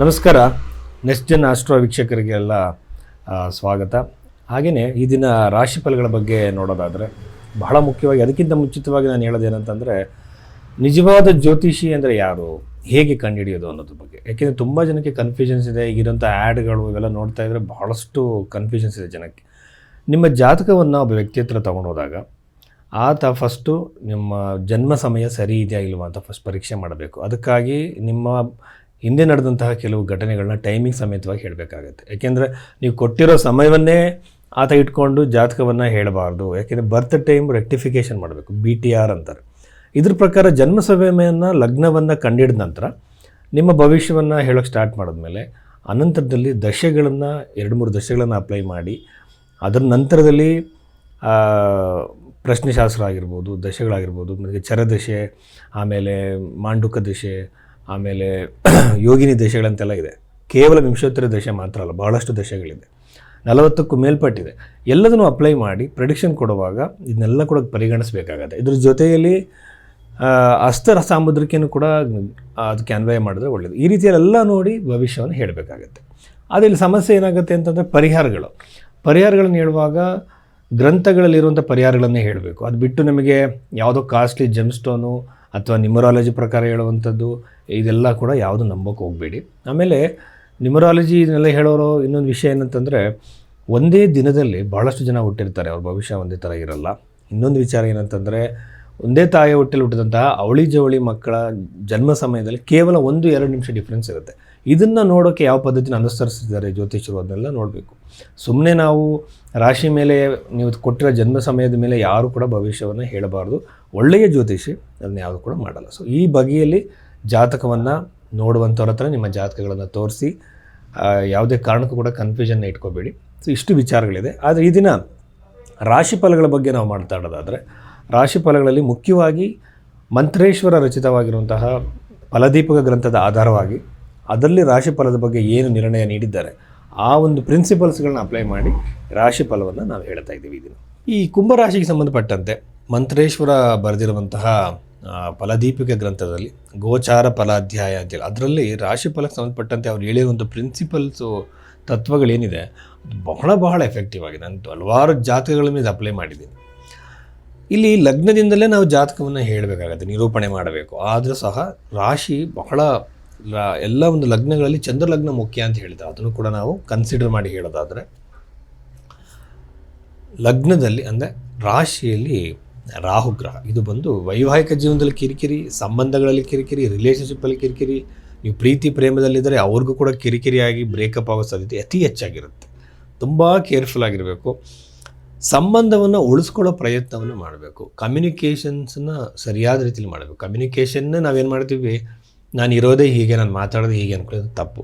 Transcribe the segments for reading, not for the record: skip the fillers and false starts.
ನಮಸ್ಕಾರ. Next Jan astro ವೀಕ್ಷಕರಿಗೆಲ್ಲ ಸ್ವಾಗತ. ಹಾಗೆಯೇ ಈ ದಿನ ರಾಶಿ ಫಲಗಳ ಬಗ್ಗೆ ನೋಡೋದಾದರೆ ಬಹಳ ಮುಖ್ಯವಾಗಿ ಅದಕ್ಕಿಂತ ಮುಂಚಿತವಾಗಿ ನಾನು ಹೇಳೋದೇನಂತಂದರೆ ನಿಜವಾದ ಜ್ಯೋತಿಷಿ ಅಂದರೆ ಯಾರು, ಹೇಗೆ ಕಂಡುಹಿಡಿಯೋದು ಅನ್ನೋದ್ರ ಬಗ್ಗೆ. ಯಾಕೆಂದರೆ ತುಂಬ ಜನಕ್ಕೆ ಕನ್ಫ್ಯೂಷನ್ಸ್ ಇದೆ. ಈಗಿರೋಂಥ ಆ್ಯಡ್ಗಳು ಇವೆಲ್ಲ ನೋಡ್ತಾ ಇದ್ದರೆ ಬಹಳಷ್ಟು ಕನ್ಫ್ಯೂಷನ್ಸ್ ಇದೆ ಜನಕ್ಕೆ. ನಿಮ್ಮ ಜಾತಕವನ್ನು ಒಬ್ಬ ವ್ಯಕ್ತಿ ಹತ್ರ ತೊಗೊಂಡೋದಾಗ ಆತ ಫಸ್ಟು ನಿಮ್ಮ ಜನ್ಮ ಸಮಯ ಸರಿ ಇದೆಯಾ ಇಲ್ವಾ ಅಂತ ಫಸ್ಟ್ ಪರೀಕ್ಷೆ ಮಾಡಬೇಕು. ಅದಕ್ಕಾಗಿ ನಿಮ್ಮ ಹಿಂದೆ ನಡೆದಂತಹ ಕೆಲವು ಘಟನೆಗಳನ್ನ ಟೈಮಿಂಗ್ ಸಮೇತವಾಗಿ ಹೇಳಬೇಕಾಗತ್ತೆ. ಯಾಕೆಂದರೆ ನೀವು ಕೊಟ್ಟಿರೋ ಸಮಯವನ್ನೇ ಆತ ಇಟ್ಕೊಂಡು ಜಾತಕವನ್ನು ಹೇಳಬಾರ್ದು. ಯಾಕೆಂದರೆ ಬರ್ತ್ ಟೈಮ್ ರೆಕ್ಟಿಫಿಕೇಷನ್ ಮಾಡಬೇಕು, BTR ಅಂತಾರೆ. ಇದ್ರ ಪ್ರಕಾರ ಜನ್ಮ ಸಮಯವನ್ನು ಲಗ್ನವನ್ನು ಕಂಡಿಡಿದ ನಂತರ ನಿಮ್ಮ ಭವಿಷ್ಯವನ್ನು ಹೇಳೋಕ್ಕೆ ಸ್ಟಾರ್ಟ್ ಮಾಡಿದ್ಮೇಲೆ ಅನಂತರದಲ್ಲಿ ದಶೆಗಳನ್ನು 2-3 ದಶೆಗಳನ್ನು ಅಪ್ಲೈ ಮಾಡಿ ಅದರ ನಂತರದಲ್ಲಿ ಪ್ರಶ್ನೆಶಾಸ್ತ್ರ ಆಗಿರ್ಬೋದು, ದಶೆಗಳಾಗಿರ್ಬೋದು, ಮತ್ತು ಚರದಶೆ, ಆಮೇಲೆ ಮಾಂಡುಕ ದಶೆ, ಆಮೇಲೆ ಯೋಗಿನಿ ದಶೆಗಳಂತೆಲ್ಲ ಇದೆ. ಕೇವಲ ವಿಂಶೋತ್ತರ ದಶೆ ಮಾತ್ರ ಅಲ್ಲ, ಬಹಳಷ್ಟು ದಶೆಗಳಿದೆ, 40ಕ್ಕೂ ಮೇಲ್ಪಟ್ಟಿದೆ. ಎಲ್ಲದನ್ನು ಅಪ್ಲೈ ಮಾಡಿ ಪ್ರೆಡಿಕ್ಷನ್ ಕೊಡುವಾಗ ಇದನ್ನೆಲ್ಲ ಕೂಡ ಪರಿಗಣಿಸಬೇಕಾಗತ್ತೆ. ಇದ್ರ ಜೊತೆಯಲ್ಲಿ ಅಸ್ತರ ಸಾಮುದ್ರಿಕೆಯೂ ಕೂಡ ಅದಕ್ಕೆ ಅನ್ವಯ ಮಾಡಿದ್ರೆ ಒಳ್ಳೆಯದು. ಈ ರೀತಿಯಲ್ಲೆಲ್ಲ ನೋಡಿ ಭವಿಷ್ಯವನ್ನು ಹೇಳಬೇಕಾಗತ್ತೆ. ಆದರೆ ಇಲ್ಲಿ ಸಮಸ್ಯೆ ಏನಾಗುತ್ತೆ ಅಂತಂದರೆ ಪರಿಹಾರಗಳನ್ನು ಹೇಳುವಾಗ ಗ್ರಂಥಗಳಲ್ಲಿರುವಂಥ ಪರಿಹಾರಗಳನ್ನೇ ಹೇಳಬೇಕು. ಅದು ಬಿಟ್ಟು ನಮಗೆ ಯಾವುದೋ ಕಾಸ್ಟ್ಲಿ ಜೆಮ್ ಸ್ಟೋನು ಅಥವಾ ನ್ಯೂಮರಾಲಜಿ ಪ್ರಕಾರ ಹೇಳುವಂಥದ್ದು ಇದೆಲ್ಲ ಕೂಡ ಯಾವುದು ನಂಬೋಕೆ ಹೋಗಬೇಡಿ. ಆಮೇಲೆ ನ್ಯೂಮರಾಲಜಿ ಇದನ್ನೆಲ್ಲ ಹೇಳೋರು ಇನ್ನೊಂದು ವಿಷಯ ಏನಂತಂದರೆ ಒಂದೇ ದಿನದಲ್ಲಿ ಭಾಳಷ್ಟು ಜನ ಹುಟ್ಟಿರ್ತಾರೆ, ಅವ್ರ ಭವಿಷ್ಯ ಒಂದೇ ಥರ ಇರಲ್ಲ. ಇನ್ನೊಂದು ವಿಚಾರ ಏನಂತಂದರೆ ಒಂದೇ ತಾಯಿಯ ಹೊಟ್ಟೆಲಿ ಹುಟ್ಟಿದಂತಹ ಅವಳಿ ಜವಳಿ ಮಕ್ಕಳ ಜನ್ಮ ಸಮಯದಲ್ಲಿ ಕೇವಲ 1-2 ನಿಮಿಷ ಡಿಫ್ರೆನ್ಸ್ ಇರುತ್ತೆ. ಇದನ್ನು ನೋಡೋಕ್ಕೆ ಯಾವ ಪದ್ಧತಿನ ಅನುಸರಿಸಿದ್ದಾರೆ ಜ್ಯೋತಿಷರು ಅದನ್ನೆಲ್ಲ ನೋಡಬೇಕು. ಸುಮ್ಮನೆ ನಾವು ರಾಶಿ ಮೇಲೆ ನೀವು ಕೊಟ್ಟಿರೋ ಜನ್ಮ ಸಮಯದ ಮೇಲೆ ಯಾರು ಕೂಡ ಭವಿಷ್ಯವನ್ನು ಹೇಳಬಾರ್ದು. ಒಳ್ಳೆಯ ಜ್ಯೋತಿಷಿ ಅದನ್ನ ಯಾವುದು ಕೂಡ ಮಾಡಲ್ಲ. ಸೊ ಈ ಬಗೆಯಲ್ಲಿ ಜಾತಕವನ್ನು ನೋಡುವಂಥವ್ರ ಹತ್ರ ನಿಮ್ಮ ಜಾತಕಗಳನ್ನು ತೋರಿಸಿ ಯಾವುದೇ ಕಾರಣಕ್ಕೂ ಕೂಡ ಕನ್ಫ್ಯೂಷನ್ನ ಇಟ್ಕೋಬೇಡಿ. ಸೊ ಇಷ್ಟು ವಿಚಾರಗಳಿದೆ. ಆದರೆ ಈ ದಿನ ರಾಶಿ ಫಲಗಳ ಬಗ್ಗೆ ನಾವು ಮಾತಾಡೋದಾದರೆ ರಾಶಿ ಫಲಗಳಲ್ಲಿ ಮುಖ್ಯವಾಗಿ ಮಂತ್ರೇಶ್ವರ ರಚಿತವಾಗಿರುವಂತಹ ಫಲದೀಪಕ ಗ್ರಂಥದ ಆಧಾರವಾಗಿ ಅದರಲ್ಲಿ ರಾಶಿ ಫಲದ ಬಗ್ಗೆ ಏನು ನಿರ್ಣಯ ನೀಡಿದ್ದಾರೆ ಆ ಒಂದು ಪ್ರಿನ್ಸಿಪಲ್ಸ್ಗಳನ್ನ ಅಪ್ಲೈ ಮಾಡಿ ರಾಶಿ ಫಲವನ್ನು ನಾವು ಹೇಳ್ತಾ ಇದ್ದೀವಿ. ಇದನ್ನು ಈ ಕುಂಭರಾಶಿಗೆ ಸಂಬಂಧಪಟ್ಟಂತೆ ಮಂತ್ರೇಶ್ವರ ಬರೆದಿರುವಂತಹ ಫಲದೀಪಿಕೆ ಗ್ರಂಥದಲ್ಲಿ ಗೋಚಾರ ಫಲಾಧ್ಯಾಯ ಅಂತೇಳಿ ಅದರಲ್ಲಿ ರಾಶಿ ಫಲಕ್ಕೆ ಸಂಬಂಧಪಟ್ಟಂತೆ ಅವ್ರು ಹೇಳಿರುವಂಥ ಪ್ರಿನ್ಸಿಪಲ್ಸು ತತ್ವಗಳೇನಿದೆ ಅದು ಬಹಳ ಎಫೆಕ್ಟಿವ್ ಆಗಿದೆ. ನಾನು ಹಲವಾರು ಜಾತಕಗಳ ಮೇಲೆ ಅಪ್ಲೈ ಮಾಡಿದ್ದೀನಿ. ಇಲ್ಲಿ ಲಗ್ನದಿಂದಲೇ ನಾವು ಜಾತಕವನ್ನು ಹೇಳಬೇಕಾಗತ್ತೆ, ನಿರೂಪಣೆ ಮಾಡಬೇಕು. ಆದರೂ ಸಹ ರಾಶಿ ಬಹಳ ಎಲ್ಲ ಒಂದು ಲಗ್ನಗಳಲ್ಲಿ ಚಂದ್ರಲಗ್ನ ಮುಖ್ಯ ಅಂತ ಹೇಳಿದ್ದಾರೆ. ಅದನ್ನು ಕೂಡ ನಾವು ಕನ್ಸಿಡರ್ ಮಾಡಿ ಹೇಳೋದಾದರೆ ಲಗ್ನದಲ್ಲಿ ಅಂದರೆ ರಾಶಿಯಲ್ಲಿ ರಾಹುಗ್ರಹ ಇದು ಬಂದು ವೈವಾಹಿಕ ಜೀವನದಲ್ಲಿ ಕಿರಿಕಿರಿ, ಸಂಬಂಧಗಳಲ್ಲಿ ಕಿರಿಕಿರಿ, ರಿಲೇಷನ್ಶಿಪ್ಪಲ್ಲಿ ಕಿರಿಕಿರಿ, ನೀವು ಪ್ರೀತಿ ಪ್ರೇಮದಲ್ಲಿದ್ದರೆ ಅವ್ರಿಗೂ ಕೂಡ ಕಿರಿಕಿರಿಯಾಗಿ ಬ್ರೇಕಪ್ ಆಗೋ ಸಾಧ್ಯತೆ ಅತಿ ಹೆಚ್ಚಾಗಿರುತ್ತೆ. ತುಂಬ ಕೇರ್ಫುಲ್ ಆಗಿರಬೇಕು. ಸಂಬಂಧವನ್ನು ಉಳಿಸ್ಕೊಳ್ಳೋ ಪ್ರಯತ್ನವನ್ನು ಮಾಡಬೇಕು. ಕಮ್ಯುನಿಕೇಷನ್ಸನ್ನು ಸರಿಯಾದ ರೀತಿಯಲ್ಲಿ ಮಾಡಬೇಕು. ಕಮ್ಯುನಿಕೇಷನ್ನ ನಾವೇನು ಮಾಡ್ತೀವಿ, ನಾನು ಇರೋದೇ ಹೀಗೆ, ನಾನು ಮಾತಾಡೋದೇ ಹೀಗೆ ಅಂದ್ಕೊಳ್ಳೋದು ತಪ್ಪು.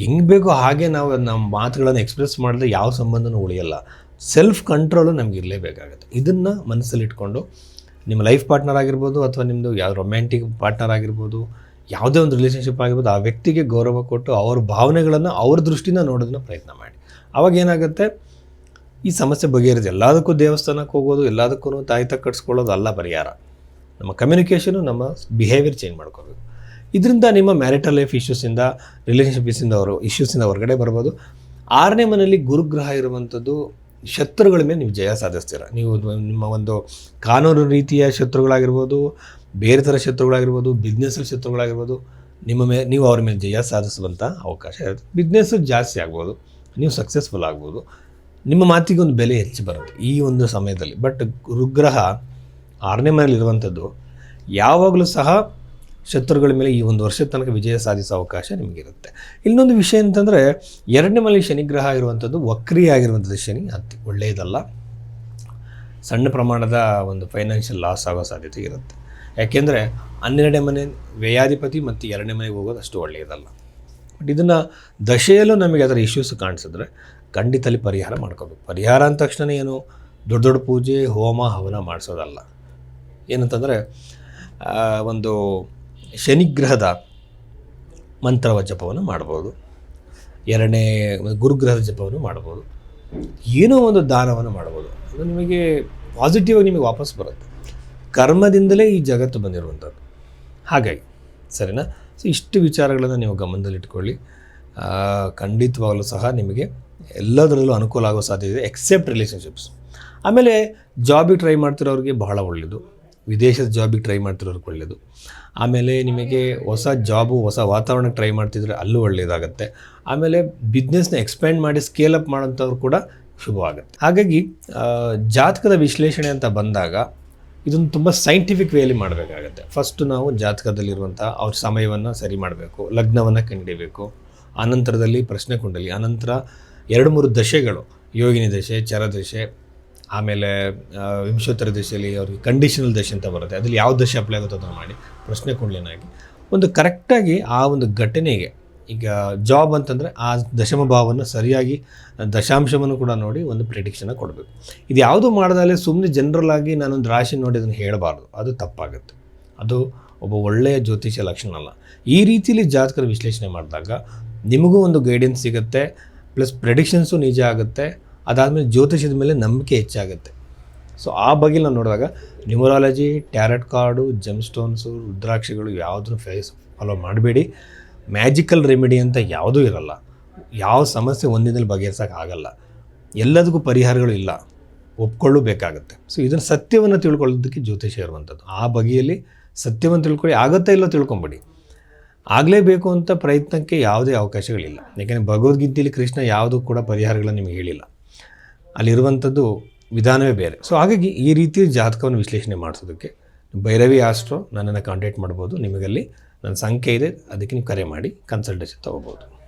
ಹೆಂಗೆ ಬೇಕೋ ಹಾಗೆ ನಾವು ನಮ್ಮ ಮಾತುಗಳನ್ನು ಎಕ್ಸ್ಪ್ರೆಸ್ ಮಾಡಿದ್ರೆ ಯಾವ ಸಂಬಂಧನೂ ಉಳಿಯಲ್ಲ. ಸೆಲ್ಫ್ ಕಂಟ್ರೋಲು ನಮ್ಗೆ ಇರಲೇಬೇಕಾಗುತ್ತೆ. ಇದನ್ನು ಮನಸ್ಸಲ್ಲಿಟ್ಕೊಂಡು ನಿಮ್ಮ ಲೈಫ್ ಪಾರ್ಟ್ನರ್ ಆಗಿರ್ಬೋದು ಅಥವಾ ನಿಮ್ಮದು ಯಾವ ರೊಮ್ಯಾಂಟಿಕ್ ಪಾರ್ಟ್ನರ್ ಆಗಿರ್ಬೋದು, ಯಾವುದೇ ಒಂದು ರಿಲೇಷನ್ಶಿಪ್ ಆಗಿರ್ಬೋದು, ಆ ವ್ಯಕ್ತಿಗೆ ಗೌರವ ಕೊಟ್ಟು ಅವ್ರ ಭಾವನೆಗಳನ್ನು ಅವ್ರ ದೃಷ್ಟಿನ ನೋಡೋದನ್ನ ಪ್ರಯತ್ನ ಮಾಡಿ. ಆವಾಗ ಏನಾಗುತ್ತೆ, ಈ ಸಮಸ್ಯೆ ಬಗೆಹರಿದು ಎಲ್ಲದಕ್ಕೂ ದೇವಸ್ಥಾನಕ್ಕೆ ಹೋಗೋದು, ಎಲ್ಲದಕ್ಕೂ ತಾಯ್ತ ಕಟ್ಸ್ಕೊಳ್ಳೋದು ಅಲ್ಲ ಪರಿಹಾರ. ನಮ್ಮ ಕಮ್ಯುನಿಕೇಷನು, ನಮ್ಮ ಬಿಹೇವಿಯರ್ ಚೇಂಜ್ ಮಾಡ್ಕೋಬೇಕು. ಇದರಿಂದ ನಿಮ್ಮ ಮ್ಯಾರಿಟಲ್ ಲೈಫ್ ಇಶ್ಯೂಸಿಂದ, ರಿಲೇಷನ್ಶಿಪ್ ಇಶ್ಯೂಸಿಂದ ಹೊರಗಡೆ ಬರ್ಬೋದು. 6ನೇ ಮನೆಯಲ್ಲಿ ಗುರುಗ್ರಹ ಇರುವಂಥದ್ದು ಶತ್ರುಗಳ ಮೇಲೆ ನೀವು ಜಯ ಸಾಧಿಸ್ತೀರ. ನೀವು ನಿಮ್ಮ ಒಂದು ಕಾನೂನು ರೀತಿಯ ಶತ್ರುಗಳಾಗಿರ್ಬೋದು, ಬೇರೆ ಥರ ಶತ್ರುಗಳಾಗಿರ್ಬೋದು, ಬಿಸ್ನೆಸ್ಸಲ್ಲಿ ಶತ್ರುಗಳಾಗಿರ್ಬೋದು, ನೀವು ಅವ್ರ ಮೇಲೆ ಜಯ ಸಾಧಿಸುವಂಥ ಅವಕಾಶ ಇರುತ್ತೆ. ಬಿಸ್ನೆಸ್ಸು ಜಾಸ್ತಿ ಆಗ್ಬೋದು, ನೀವು ಸಕ್ಸಸ್ಫುಲ್ ಆಗ್ಬೋದು, ನಿಮ್ಮ ಮಾತಿಗೆ ಒಂದು ಬೆಲೆ ಹೆಚ್ಚು ಬರುತ್ತೆ ಈ ಒಂದು ಸಮಯದಲ್ಲಿ. ಬಟ್ ಗುರುಗ್ರಹ 6ನೇ ಮನೆಯಲ್ಲಿರುವಂಥದ್ದು ಯಾವಾಗಲೂ ಸಹ ಶತ್ರುಗಳ ಮೇಲೆ ಈ ಒಂದು ವರ್ಷದ ತನಕ ವಿಜಯ ಸಾಧಿಸೋ ಅವಕಾಶ ನಿಮಗಿರುತ್ತೆ. ಇನ್ನೊಂದು ವಿಷಯ ಅಂತಂದರೆ 2ನೇ ಮನೆಯಲ್ಲಿ ಶನಿಗ್ರಹ ಇರುವಂಥದ್ದು ವಕ್ರಿಯಾಗಿರುವಂಥದ್ದು ಶನಿ ಒಳ್ಳೆಯದಲ್ಲ. ಸಣ್ಣ ಪ್ರಮಾಣದ ಒಂದು ಫೈನಾನ್ಷಿಯಲ್ ಲಾಸ್ ಆಗೋ ಸಾಧ್ಯತೆ ಇರುತ್ತೆ. ಯಾಕೆಂದರೆ 12ನೇ ಮನೆ ವ್ಯಯಾಧಿಪತಿ ಮತ್ತು 2ನೇ ಮನೆಗೆ ಹೋಗೋದು ಅಷ್ಟು ಒಳ್ಳೆಯದಲ್ಲ. ಬಟ್ ಇದನ್ನು ದಶೆಯಲ್ಲೂ ನಮಗೆ ಅದರ ಇಶ್ಯೂಸ್ ಕಾಣಿಸಿದ್ರೆ ಖಂಡಿತಲ್ಲಿ ಪರಿಹಾರ ಮಾಡ್ಕೋಬೇಕು. ಪರಿಹಾರ ಅಂದ ತಕ್ಷಣ ಏನು ದೊಡ್ಡ ಪೂಜೆ ಹೋಮ ಹವನ ಮಾಡಿಸೋದಲ್ಲ. ಏನಂತಂದರೆ ಒಂದು ಶನಿಗ್ರಹದ ಮಂತ್ರವ ಜಪವನ್ನು ಮಾಡ್ಬೋದು, 2ನೇ ಗುರುಗ್ರಹದ ಜಪವನ್ನು ಮಾಡ್ಬೋದು, ಏನೋ ಒಂದು ದಾನವನ್ನು ಮಾಡ್ಬೋದು. ಅದು ನಿಮಗೆ ಪಾಸಿಟಿವ್ ಆಗಿ ನಿಮಗೆ ವಾಪಸ್ ಬರುತ್ತೆ. ಕರ್ಮದಿಂದಲೇ ಈ ಜಗತ್ತು ಬಂದಿರುವಂಥದ್ದು. ಹಾಗಾಗಿ ಸರಿನಾ? ಸೊ ಇಷ್ಟು ವಿಚಾರಗಳನ್ನು ನೀವು ಗಮನದಲ್ಲಿಟ್ಕೊಳ್ಳಿ. ಖಂಡಿತವಾಗಲೂ ಸಹ ನಿಮಗೆ ಎಲ್ಲದರಲ್ಲೂ ಅನುಕೂಲ ಆಗೋ ಸಾಧ್ಯತೆ ಇದೆ, ಎಕ್ಸೆಪ್ಟ್ ರಿಲೇಷನ್ಶಿಪ್ಸ್. ಆಮೇಲೆ ಜಾಬಿಗೆ ಟ್ರೈ ಮಾಡ್ತಿರೋರಿಗೆ ಬಹಳ ಒಳ್ಳೆಯದು, ವಿದೇಶದ ಜಾಬಿಗೆ ಟ್ರೈ ಮಾಡ್ತಿರೋರಿಗೆ ಒಳ್ಳೆಯದು. ಆಮೇಲೆ ನಿಮಗೆ ಹೊಸ ಜಾಬು, ಹೊಸ ವಾತಾವರಣಕ್ಕೆ ಟ್ರೈ ಮಾಡ್ತಿದ್ರೆ ಅಲ್ಲೂ ಒಳ್ಳೆಯದಾಗುತ್ತೆ. ಆಮೇಲೆ ಬಿಸ್ನೆಸ್ನ ಎಕ್ಸ್ಪ್ಯಾಂಡ್ ಮಾಡಿ ಸ್ಕೇಲ್ ಅಪ್ ಮಾಡೋಂಥವ್ರು ಕೂಡ ಶುಭವಾಗುತ್ತೆ. ಹಾಗಾಗಿ ಜಾತಕದ ವಿಶ್ಲೇಷಣೆ ಅಂತ ಬಂದಾಗ ಇದನ್ನು ತುಂಬ ಸೈಂಟಿಫಿಕ್ ವೇಯಲ್ಲಿ ಮಾಡಬೇಕಾಗತ್ತೆ. ಫಸ್ಟು ನಾವು ಜಾತಕದಲ್ಲಿರುವಂಥ ಅವ್ರ ಸಮಯವನ್ನು ಸರಿ ಮಾಡಬೇಕು, ಲಗ್ನವನ್ನು ಕಂಡುಹಿಡಿಯಬೇಕು, ಆನಂತರದಲ್ಲಿ ಪ್ರಶ್ನೆ ಕುಂಡಲಿ, ಆನಂತರ 2-3 ದಶೆಗಳು, ಯೋಗಿನಿ ದಶೆ, ಚರದಶೆ, ಆಮೇಲೆ ವಿಂಶೋತ್ತರ ದಶೆಯಲ್ಲಿ ಅವ್ರಿಗೆ ಕಂಡೀಷನಲ್ ದಶೆ ಅಂತ ಬರುತ್ತೆ, ಅದ್ರಲ್ಲಿ ಯಾವ ದಶೆ ಅಪ್ಲೈ ಆಗುತ್ತೋ ಅದನ್ನು ಮಾಡಿ ಪ್ರಶ್ನೆ ಕುಂಡಲಿನಾಗಿ ಒಂದು ಕರೆಕ್ಟಾಗಿ ಆ ಒಂದು ಘಟನೆಗೆ, ಈಗ ಜಾಬ್ ಅಂತಂದರೆ ಆ ದಶಮ ಭಾವವನ್ನು ಸರಿಯಾಗಿ ದಶಾಂಶವನ್ನು ಕೂಡ ನೋಡಿ ಒಂದು ಪ್ರಿಡಿಕ್ಷನ್ನ ಕೊಡಬೇಕು. ಇದು ಯಾವುದೂ ಮಾಡ್ದಾಲೆ ಸುಮ್ಮನೆ ಜನರಲ್ ಆಗಿ ನಾನೊಂದು ರಾಶಿ ನೋಡಿ ಅದನ್ನು ಹೇಳಬಾರ್ದು, ಅದು ತಪ್ಪಾಗುತ್ತೆ. ಅದು ಒಬ್ಬ ಒಳ್ಳೆಯ ಜ್ಯೋತಿಷ್ಯ ಲಕ್ಷಣ ಅಲ್ಲ. ಈ ರೀತಿಯಲ್ಲಿ ಜಾತಕದ ವಿಶ್ಲೇಷಣೆ ಮಾಡಿದಾಗ ನಿಮಗೂ ಒಂದು ಗೈಡೆನ್ಸ್ ಸಿಗುತ್ತೆ, ಪ್ಲಸ್ ಪ್ರೆಡಿಕ್ಷನ್ಸು ನಿಜ ಆಗುತ್ತೆ. ಅದಾದಮೇಲೆ ಜ್ಯೋತಿಷ್ಯದ ಮೇಲೆ ನಂಬಿಕೆ ಹೆಚ್ಚಾಗುತ್ತೆ. ಸೊ ಆ ಬಗ್ಗೆ ನಾವು ನೋಡಿದಾಗ numerology, tarot card, gemstones, ರುದ್ರಾಕ್ಷಿಗಳು ಯಾವುದನ್ನು ಫಾಲೋ ಮಾಡಬೇಡಿ. ಮ್ಯಾಜಿಕಲ್ ರೆಮಿಡಿ ಅಂತ ಯಾವುದೂ ಇರಲ್ಲ. ಯಾವ ಸಮಸ್ಯೆ ಒಂದಿನಲ್ಲಿ ಬಗೆಹರಿಸೋಕೆ ಆಗಲ್ಲ, ಎಲ್ಲದಕ್ಕೂ ಪರಿಹಾರಗಳು ಇಲ್ಲ, ಒಪ್ಕೊಳ್ಳಬೇಕಾಗತ್ತೆ. ಸೊ ಇದನ್ನು ಸತ್ಯವನ್ನು ತಿಳ್ಕೊಳ್ಳೋದಕ್ಕೆ ಜ್ಯೋತಿಷ್ಯ ಇರುವಂಥದ್ದು. ಆ ಬಗೆಯಲ್ಲಿ ಸತ್ಯವನ್ನು ತಿಳ್ಕೊಳ್ಳಿ, ಆಗುತ್ತಾ ಇಲ್ಲೋ ತಿಳ್ಕೊಂಬಿಡಿ. ಆಗಲೇಬೇಕು ಅಂತ ಪ್ರಯತ್ನಕ್ಕೆ ಯಾವುದೇ ಅವಕಾಶಗಳಿಲ್ಲ. ಯಾಕೆಂದರೆ ಭಗವದ್ಗೀತೆಯಲ್ಲಿ ಕೃಷ್ಣ ಯಾವುದೂ ಕೂಡ ಪರಿಹಾರಗಳನ್ನು ನಿಮಗೆ ಹೇಳಿಲ್ಲ, ಅಲ್ಲಿರುವಂಥದ್ದು ವಿಧಾನವೇ ಬೇರೆ. ಸೊ ಹಾಗಾಗಿ ಈ ರೀತಿ ಜಾತಕವನ್ನು ವಿಶ್ಲೇಷಣೆ ಮಾಡಿಸೋದಕ್ಕೆ ಭೈರವಿ ಆಸ್ಟ್ರೋ ನನ್ನನ್ನು ಕಾಂಟ್ಯಾಕ್ಟ್ ಮಾಡ್ಬೋದು. ನಿಮಗಲ್ಲಿ ನನ್ನ ಸಂಖ್ಯೆ ಇದೆ, ಅದಕ್ಕೆ ನೀವು ಕರೆ ಮಾಡಿ ಕನ್ಸಲ್ಟೇಷನ್ ತೊಗೋಬೋದು.